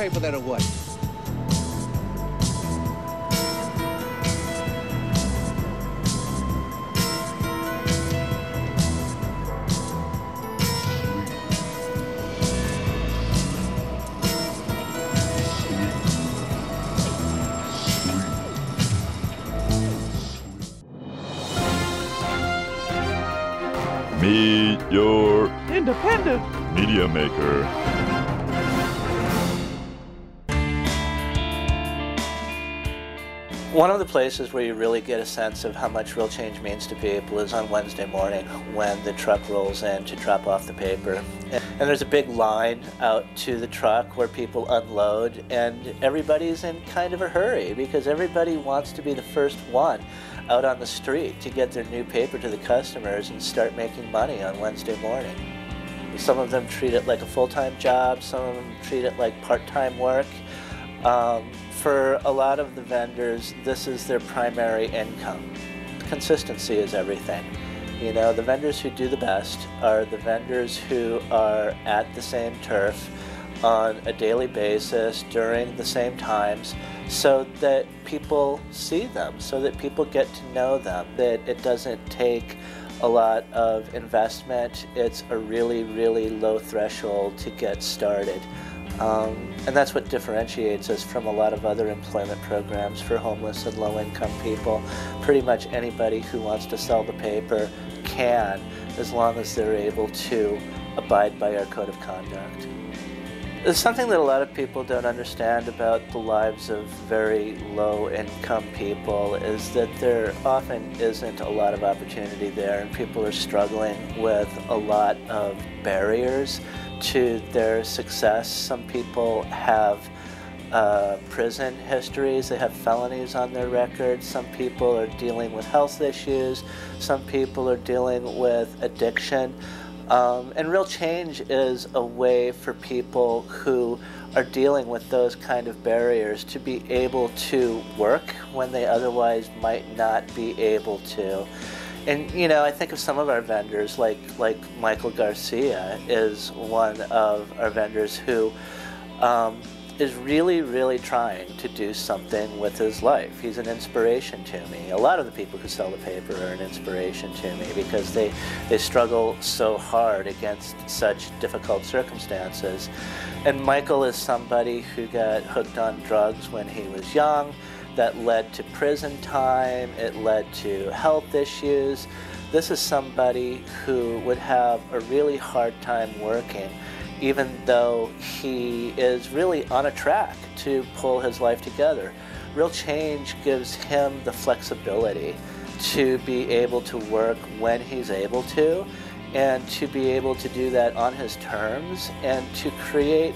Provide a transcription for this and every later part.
paper than it would. Meet your independent media maker. One of the places where you really get a sense of how much real change means to people is on Wednesday morning when the truck rolls in to drop off the paper. And there's a big line out to the truck where people unload, and everybody's in kind of a hurry because everybody wants to be the first one out on the street to get their new paper to the customers and start making money on Wednesday morning. Some of them treat it like a full-time job, some of them treat it like part-time work. For a lot of the vendors, this is their primary income. Consistency is everything. You know, the vendors who do the best are the vendors who are at the same turf on a daily basis during the same times so that people see them, so that people get to know them, that it doesn't take a lot of investment. It's a really, really low threshold to get started. And that's what differentiates us from a lot of other employment programs for homeless and low-income people. Pretty much anybody who wants to sell the paper can, as long as they're able to abide by our code of conduct. There's something that a lot of people don't understand about the lives of very low-income people is that there often isn't a lot of opportunity there, and people are struggling with a lot of barriers to their success. Some people have prison histories, they have felonies on their record. Some people are dealing with health issues. Some people are dealing with addiction. And real change is a way for people who are dealing with those kind of barriers to be able to work when they otherwise might not be able to. And you know, I think of some of our vendors, like Michael Garcia is one of our vendors who is really, really trying to do something with his life. He's an inspiration to me. A lot of the people who sell the paper are an inspiration to me because they struggle so hard against such difficult circumstances. And Michael is somebody who got hooked on drugs when he was young. That led to prison time, it led to health issues. This is somebody who would have a really hard time working, even though he is really on a track to pull his life together. Real change gives him the flexibility to be able to work when he's able to, and to be able to do that on his terms, and to create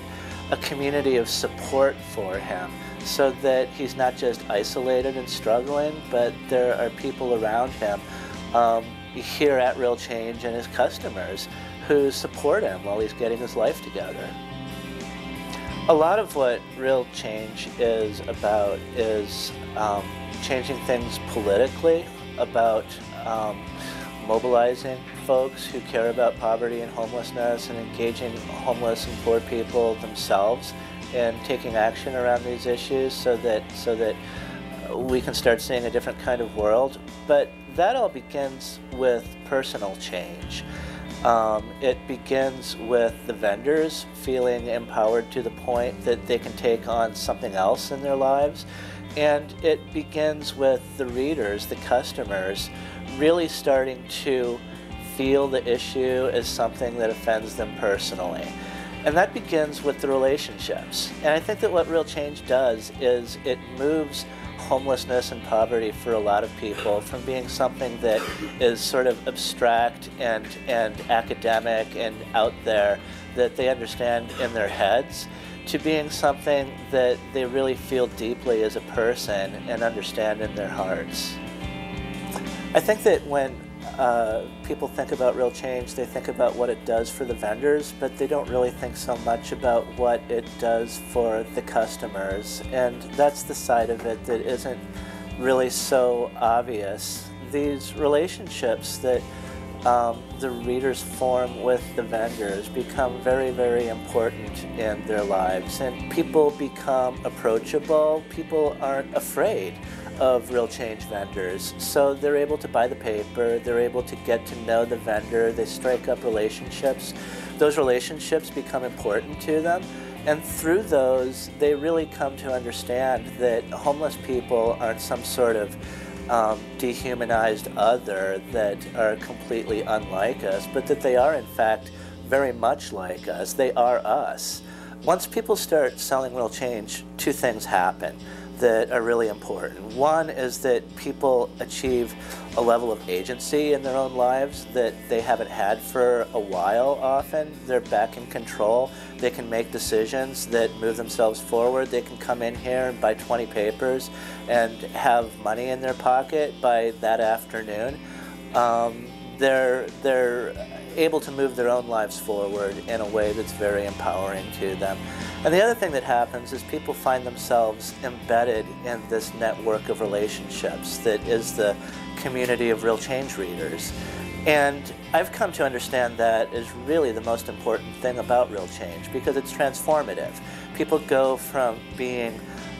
a community of support for him, so that he's not just isolated and struggling, but there are people around him here at Real Change and his customers who support him while he's getting his life together. A lot of what Real Change is about is changing things politically, about mobilizing folks who care about poverty and homelessness and engaging homeless and poor people themselves and taking action around these issues so that we can start seeing a different kind of world. But that all begins with personal change. It begins with the vendors feeling empowered to the point that they can take on something else in their lives. And it begins with the readers, the customers, really starting to feel the issue as something that offends them personally. And that begins with the relationships. And I think that what Real Change does is it moves homelessness and poverty for a lot of people from being something that is sort of abstract and academic and out there that they understand in their heads, to being something that they really feel deeply as a person and understand in their hearts. I think that when people think about Real Change, they think about what it does for the vendors, but they don't really think so much about what it does for the customers. And that's the side of it that isn't really so obvious. These relationships that the readers form with the vendors become very, very important in their lives, and people become approachable. People aren't afraid of real change vendors, so they're able to buy the paper, they're able to get to know the vendor, they strike up relationships. Those relationships become important to them, and through those they really come to understand that homeless people aren't some sort of dehumanized other that are completely unlike us, but that they are in fact very much like us. They are us. Once people start selling real change, two things happen that are really important. One is that people achieve a level of agency in their own lives that they haven't had for a while often. They're back in control. They can make decisions that move themselves forward. They can come in here and buy 20 papers and have money in their pocket by that afternoon. They're able to move their own lives forward in a way that's very empowering to them. And the other thing that happens is people find themselves embedded in this network of relationships that is the community of real change readers. And I've come to understand that is really the most important thing about real change, because it's transformative. People go from being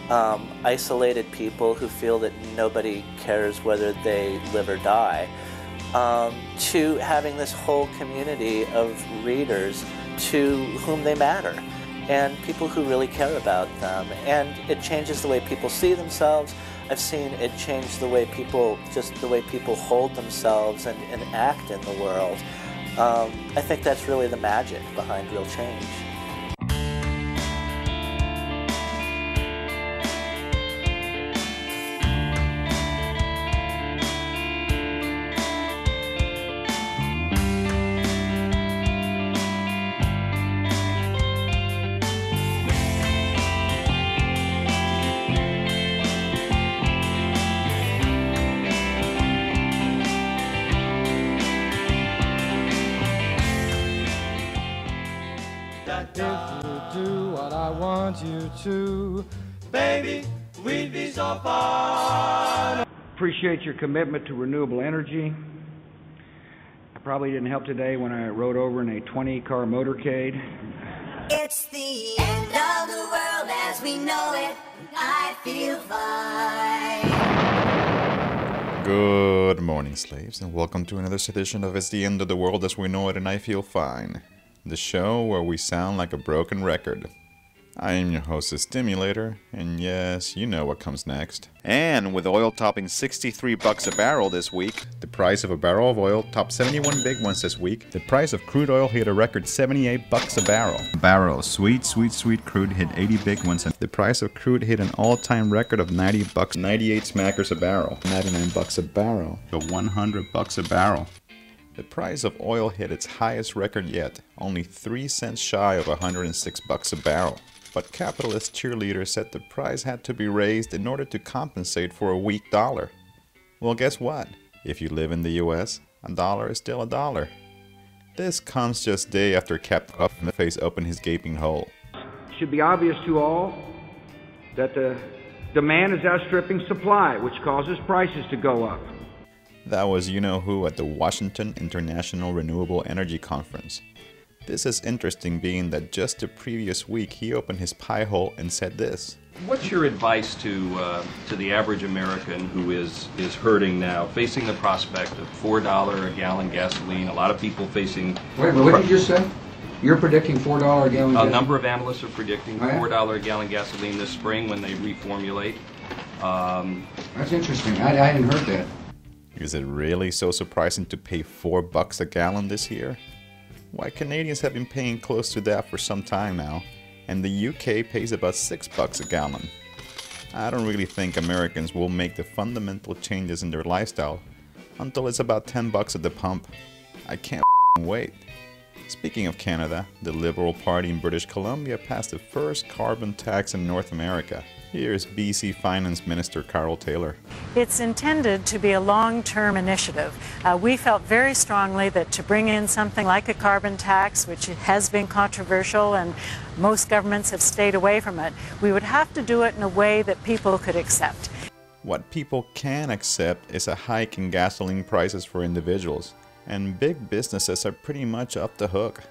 isolated people who feel that nobody cares whether they live or die, to having this whole community of readers to whom they matter, and people who really care about them. And it changes the way people see themselves. I've seen it change the way people, just the way people hold themselves and act in the world. I think that's really the magic behind real change. To, baby, we'd be so far. Appreciate your commitment to renewable energy. I probably didn't help today when I rode over in a 20-car motorcade. It's the end of the world as we know it. I feel fine. Good morning, slaves, and welcome to another edition of It's the End of the World as We Know It and I Feel Fine, the show where we sound like a broken record. I am your host, the Stimulator, and yes, you know what comes next. And with oil topping $63 a barrel this week, the price of a barrel of oil topped 71 big ones this week. The price of crude oil hit a record $78 a barrel. A barrel of sweet crude hit 80 big ones, and the price of crude hit an all-time record of $90, 98 smackers a barrel, $99 a barrel, so $100 a barrel. The price of oil hit its highest record yet, only 3 cents shy of $106 a barrel. But capitalist cheerleaders said the price had to be raised in order to compensate for a weak dollar. Well, guess what? If you live in the US, a dollar is still a dollar. This comes just day after Captain Puff in the Face opened his gaping hole. It should be obvious to all that the demand is outstripping supply, which causes prices to go up. That was you-know-who at the Washington International Renewable Energy Conference. This is interesting, being that just the previous week he opened his pie hole and said this. What's your advice to the average American who is hurting now, facing the prospect of $4 a gallon gasoline? A lot of people facing... Wait a minute, what did you just say? You're predicting $4 a gallon gasoline? A number of analysts are predicting $4 a gallon gasoline this spring when they reformulate. That's interesting. I hadn't heard that. Is it really so surprising to pay $4 a gallon this year? Why, Canadians have been paying close to that for some time now, and the UK pays about $6 a gallon. I don't really think Americans will make the fundamental changes in their lifestyle until it's about $10 at the pump. I can't wait. Speaking of Canada, the Liberal Party in British Columbia passed the first carbon tax in North America. Here's BC Finance Minister Carol Taylor. It's intended to be a long-term initiative. We felt very strongly that to bring in something like a carbon tax, which has been controversial and most governments have stayed away from it, we would have to do it in a way that people could accept. What people can accept is a hike in gasoline prices for individuals. and big businesses are pretty much up the hook.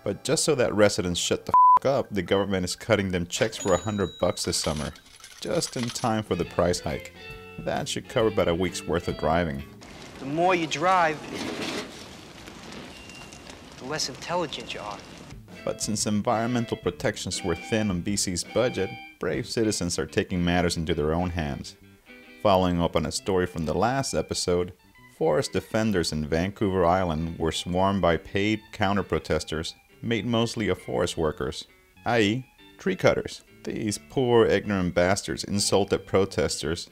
But just so that residents shut the f up, the government is cutting them checks for $100 this summer, just in time for the price hike. That should cover about a week's worth of driving. The more you drive, the less intelligent you are. But since environmental protections were thin on BC's budget, brave citizens are taking matters into their own hands. Following up on a story from the last episode, forest defenders in Vancouver Island were swarmed by paid counter-protesters, made mostly of forest workers, i.e. tree cutters. These poor ignorant bastards insulted protesters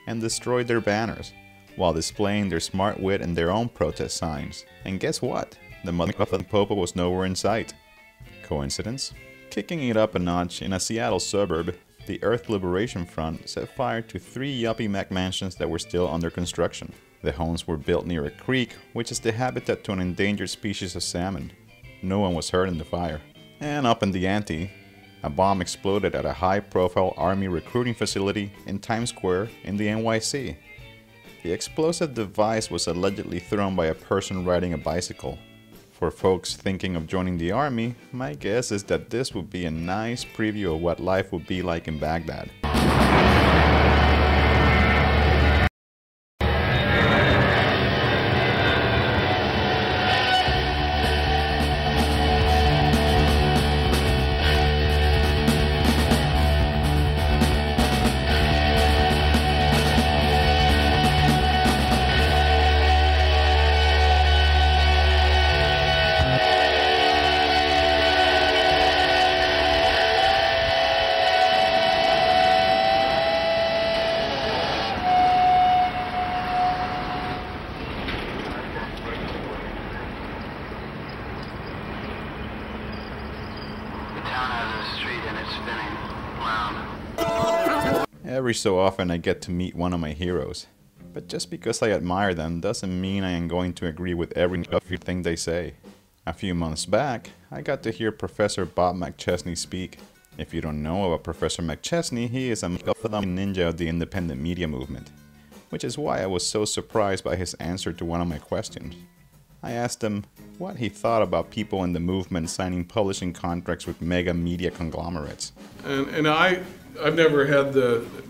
and destroyed their banners, while displaying their smart wit and their own protest signs. And guess what? The motherfucking popo was nowhere in sight. Coincidence? Kicking it up a notch, in a Seattle suburb, the Earth Liberation Front set fire to 3 yuppie McMansions that were still under construction. The homes were built near a creek, which is the habitat to an endangered species of salmon. No one was hurt in the fire. And up in the ante, a bomb exploded at a high-profile army recruiting facility in Times Square in the NYC. The explosive device was allegedly thrown by a person riding a bicycle. For folks thinking of joining the army, my guess is that this would be a nice preview of what life would be like in Baghdad. Every so often I get to meet one of my heroes, but just because I admire them doesn't mean I am going to agree with everything they say. A few months back, I got to hear Professor Bob McChesney speak. If you don't know about Professor McChesney, he is a ninja of the independent media movement, which is why I was so surprised by his answer to one of my questions. I asked him what he thought about people in the movement signing publishing contracts with mega media conglomerates. And I've never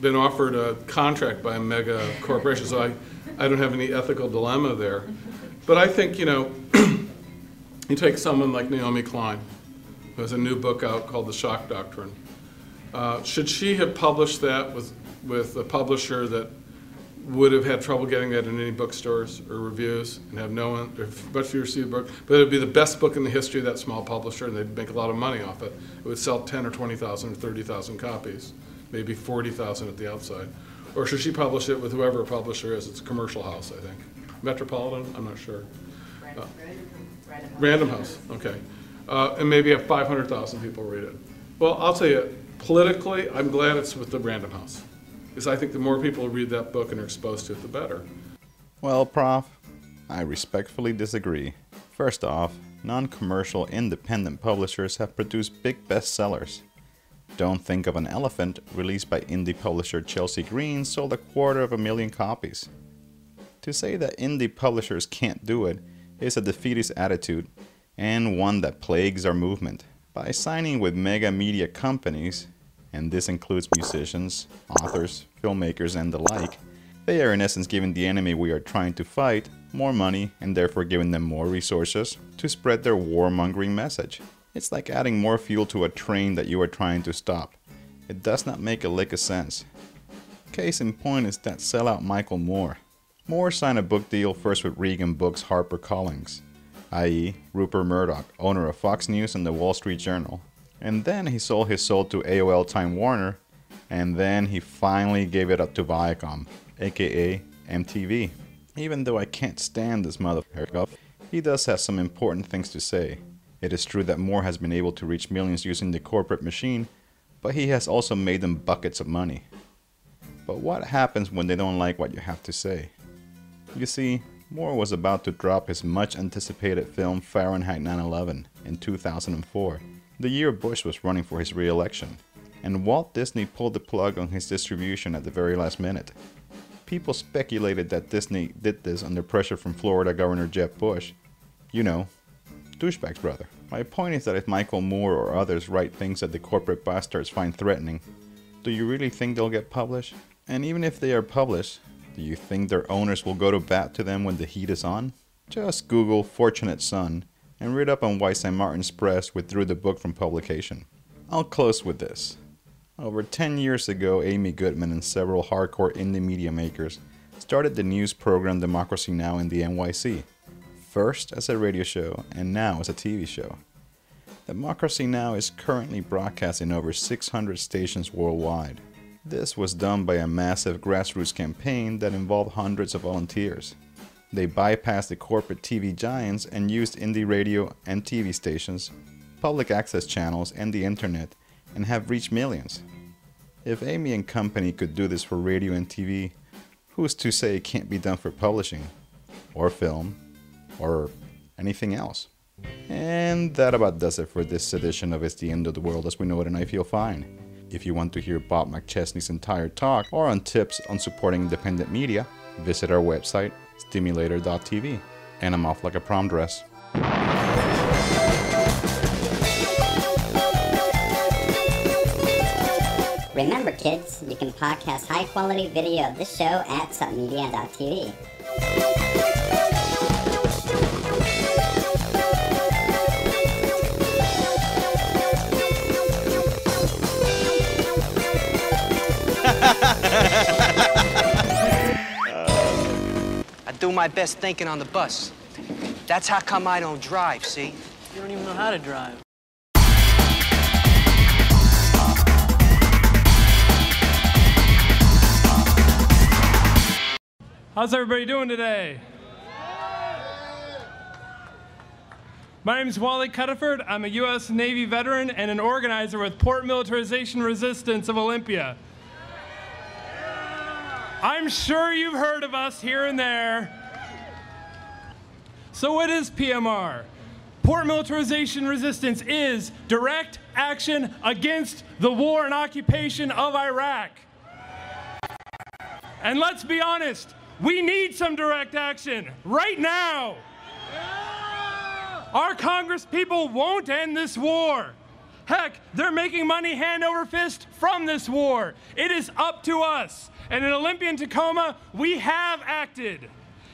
been offered a contract by a mega corporation, so I don't have any ethical dilemma there. But I think, you take someone like Naomi Klein, who has a new book out called The Shock Doctrine. Should she have published that with a publisher that would have had trouble getting that in any bookstores or reviews and have no one, much fewer received book, but it would be the best book in the history of that small publisher and they'd make a lot of money off it. It would sell 10 or 20,000 or 30,000 copies, maybe 40,000 at the outside. Or should she publish it with whoever a publisher is? It's a commercial house, I think. Metropolitan? I'm not sure. Random House, okay. And maybe have 500,000 people read it. Well, I'll tell you, politically, I'm glad it's with the Random House. Because I think the more people read that book and are exposed to it, the better. Well, Prof, I respectfully disagree. First off, non-commercial independent publishers have produced big bestsellers. Don't Think of an Elephant, released by indie publisher Chelsea Green, sold 250,000 copies. To say that indie publishers can't do it is a defeatist attitude, and one that plagues our movement. By signing with mega media companies, and this includes musicians, authors, filmmakers, and the like, they are in essence giving the enemy we are trying to fight more money and therefore giving them more resources to spread their warmongering message. It's like adding more fuel to a train that you are trying to stop. It does not make a lick of sense. Case in point is that sellout Michael Moore. Moore signed a book deal first with Regan Books HarperCollins, i.e. Rupert Murdoch, owner of Fox News and the Wall Street Journal. And then he sold his soul to AOL Time Warner, and then he finally gave it up to Viacom, aka MTV. Even though I can't stand this motherfucker, he does have some important things to say. It is true that Moore has been able to reach millions using the corporate machine, but he has also made them buckets of money. But what happens when they don't like what you have to say? You see, Moore was about to drop his much anticipated film Fahrenheit 9/11 in 2004. The year Bush was running for his re-election, and Walt Disney pulled the plug on his distribution at the very last minute. People speculated that Disney did this under pressure from Florida Governor Jeb Bush. You know, douchebag's brother. My point is that if Michael Moore or others write things that the corporate bastards find threatening, do you really think they'll get published? And even if they are published, do you think their owners will go to bat to them when the heat is on? Just Google Fortunate Son and read up on why St. Martin's Press withdrew the book from publication. I'll close with this. Over 10 years ago, Amy Goodman and several hardcore indie media makers started the news program Democracy Now! In the NYC. First as a radio show and now as a TV show. Democracy Now! Is currently broadcast in over 600 stations worldwide. This was done by a massive grassroots campaign that involved hundreds of volunteers. They bypassed the corporate TV giants and used indie radio and TV stations, public access channels, and the internet, and have reached millions. If Amy and company could do this for radio and TV, who's to say it can't be done for publishing, or film, or anything else? And that about does it for this edition of It's the End of the World as We Know It and I Feel Fine. If you want to hear Bob McChesney's entire talk or on tips on supporting independent media, visit our website, Stimulator.tv. And I'm off like a prom dress. Remember, kids, you can podcast high-quality video of this show at Submedia.tv. I do my best thinking on the bus. That's how come I don't drive, see? You don't even know how to drive. How's everybody doing today? My name is Wally Cuttaford. I'm a U.S. Navy veteran and an organizer with Port Militarization Resistance of Olympia. I'm sure you've heard of us here and there. So what is PMR? Port Militarization Resistance is direct action against the war and occupation of Iraq. And let's be honest, we need some direct action right now. Our Congress people won't end this war. Heck, they're making money hand over fist from this war. It is up to us. And in Olympia and Tacoma, we have acted.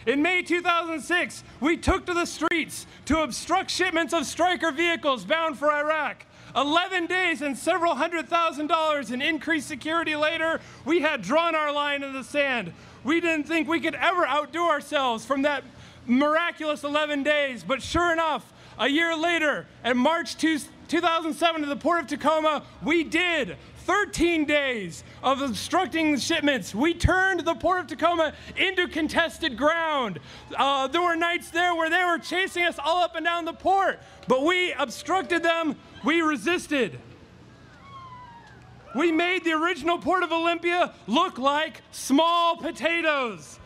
In May 2006, we took to the streets to obstruct shipments of Stryker vehicles bound for Iraq. 11 days and several $100,000 in increased security later, we had drawn our line in the sand. We didn't think we could ever outdo ourselves from that miraculous 11 days, but sure enough, a year later, in March 2007 to the Port of Tacoma, we did. 13 days of obstructing shipments. We turned the Port of Tacoma into contested ground. There were nights there where they were chasing us all up and down the port, but we obstructed them, we resisted. We made the original Port of Olympia look like small potatoes,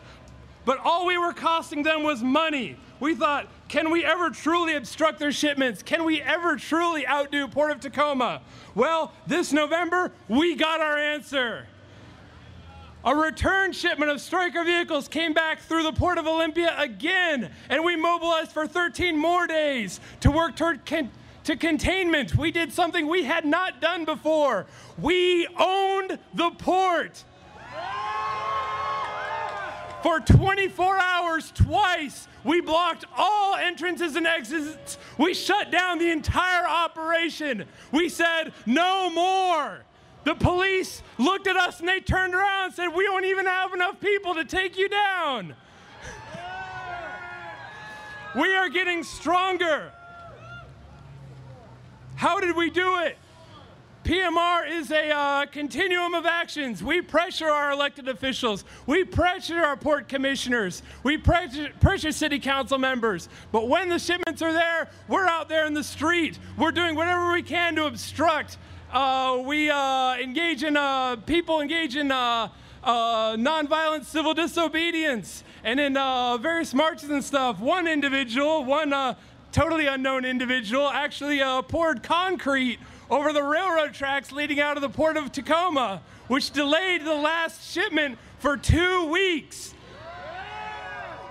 but all we were costing them was money. We thought, can we ever truly obstruct their shipments? Can we ever truly outdo Port of Tacoma? Well, this November, we got our answer. A return shipment of Stryker vehicles came back through the Port of Olympia again, and we mobilized for 13 more days to work toward containment. We did something we had not done before. We owned the port. For 24 hours, twice, we blocked all entrances and exits. We shut down the entire operation. We said, no more. The police looked at us and they turned around and said, we don't even have enough people to take you down. We are getting stronger. How did we do it? PMR is a continuum of actions. We pressure our elected officials. We pressure our port commissioners. We pressure city council members. But when the shipments are there, we're out there in the street. We're doing whatever we can to obstruct. We engage in, people engage in nonviolent civil disobedience. And in various marches and stuff, one individual, one totally unknown individual, actually poured concrete over the railroad tracks leading out of the Port of Tacoma, which delayed the last shipment for 2 weeks.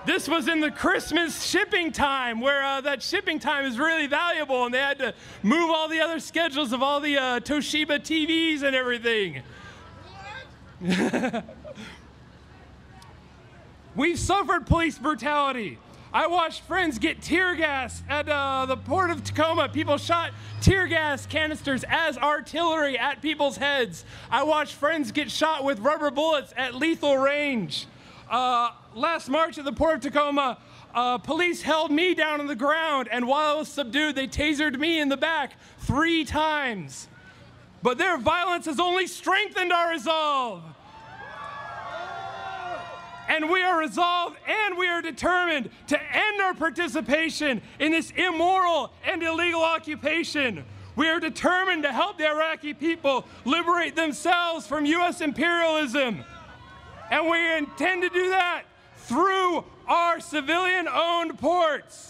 This was in the Christmas shipping time, where that shipping time is really valuable, and they had to move all the other schedules of all the Toshiba TVs and everything. We've suffered police brutality. I watched friends get tear gas at the port of Tacoma. People shot tear gas canisters as artillery at people's heads. I watched friends get shot with rubber bullets at lethal range. Last March at the port of Tacoma, police held me down on the ground, and while I was subdued, they tasered me in the back 3 times. But their violence has only strengthened our resolve. And we are resolved and we are determined to end our participation in this immoral and illegal occupation. We are determined to help the Iraqi people liberate themselves from U.S. imperialism. And we intend to do that through our civilian-owned ports.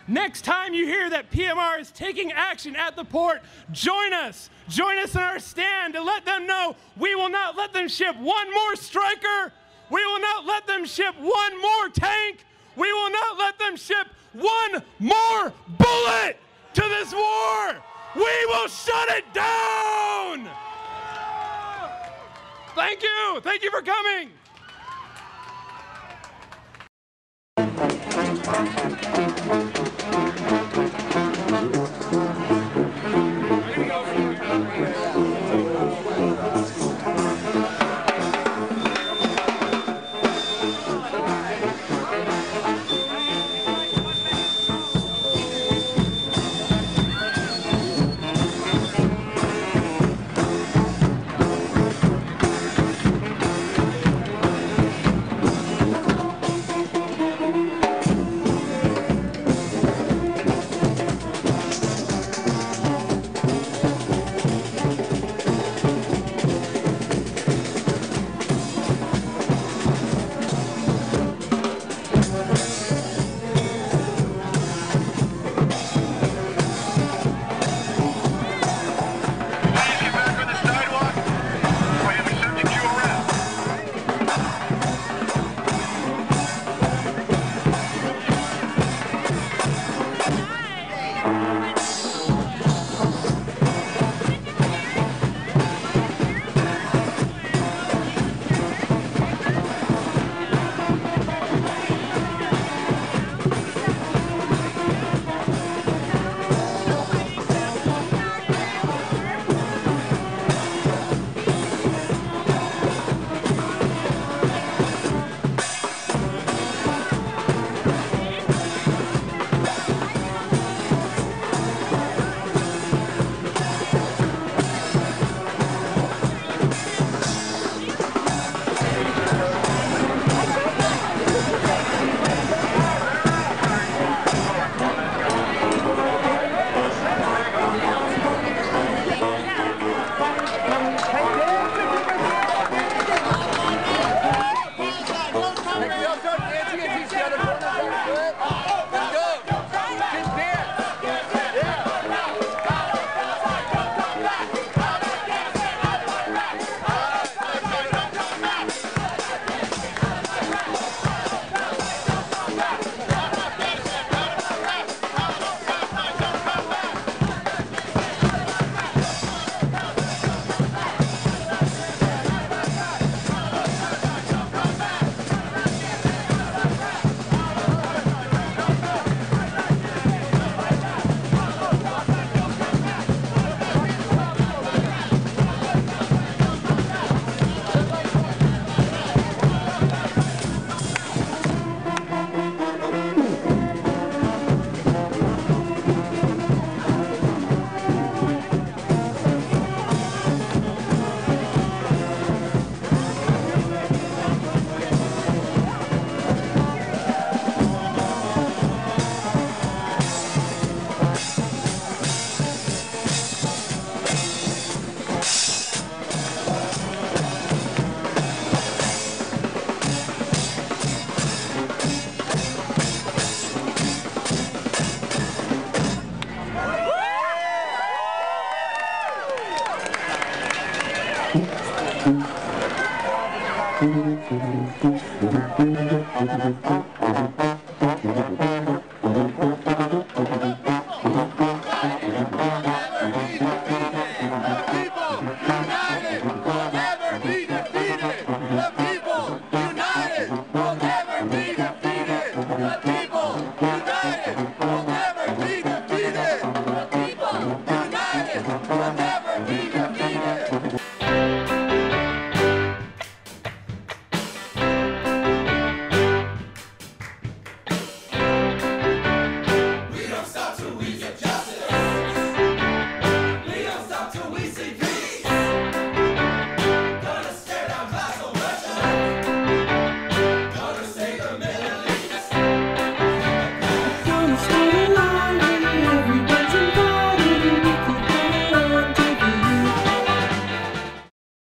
Next time you hear that PMR is taking action at the port, join us. Join us in our stand to let them know we will not let them ship one more Stryker. We will not let them ship one more tank. We will not let them ship one more bullet to this war. We will shut it down. Thank you. Thank you for coming.